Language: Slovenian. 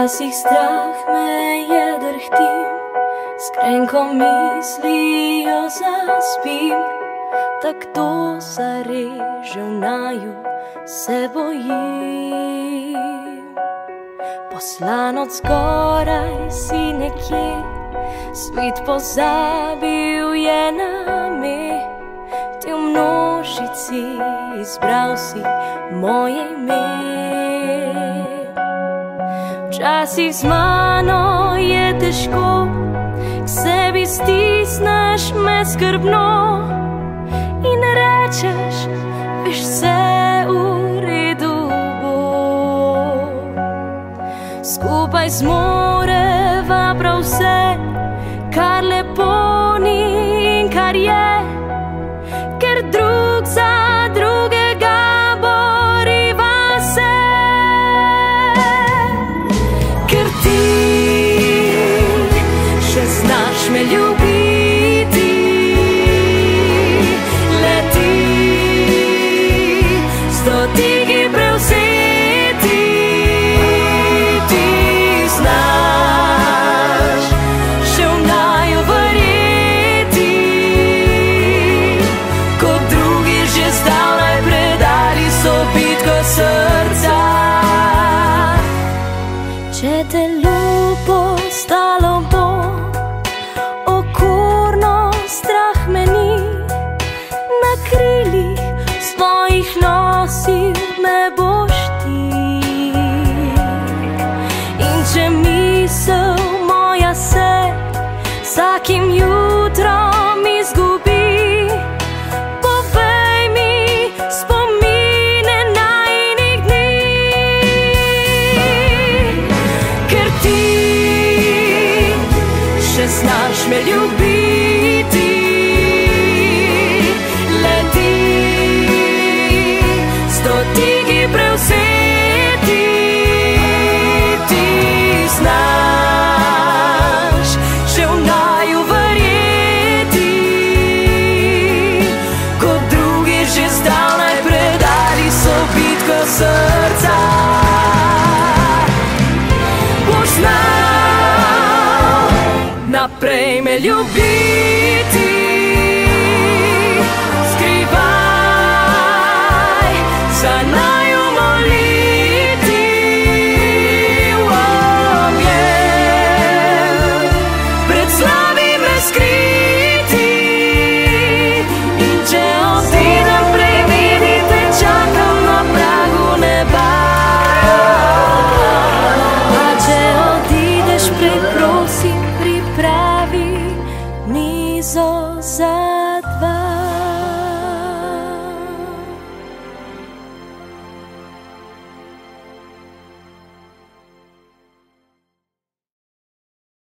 Včasih strah me je drhtim, s krenko mislijo zaspim, tak to zareže v naju se bojim. Poslan od zgoraj si nekje, svet pozabil je name, ti v množici izbral si moje ime. Včasih z mano je težko, k sebi stisneš me skrbno in rečeš, veš, vse v redu bo. Skupaj zmoreva prav vse, kar lepo ni in kar je, ker drug za drugega boriva se. Ker ti še znaš me ljubiti, leti s dotiki prevzeti. Ti znaš še v naju verjeti, ko drugi že zdavnaj predali so bitko srca. Če te ljubo stalo bo, okorno strah me ni, na krilih svojih nosil me boš ti. In če misel moja se vsakim jutrom izgubi, povej mi spomine najinih dni. Ker ti še znaš me ljubiti, leti s dotiki prevzeti. Ti znaš še v naju verjeti, ko drugi že zdavnaj predali so bitko srca. Boš znal naprej me ljubiti, skrivaj za naju moliti. Pred slavim razkriti, in če odidem prej, vedi, te čakam na pragu neba. A če odideš prej, prosim, pripravi mizo za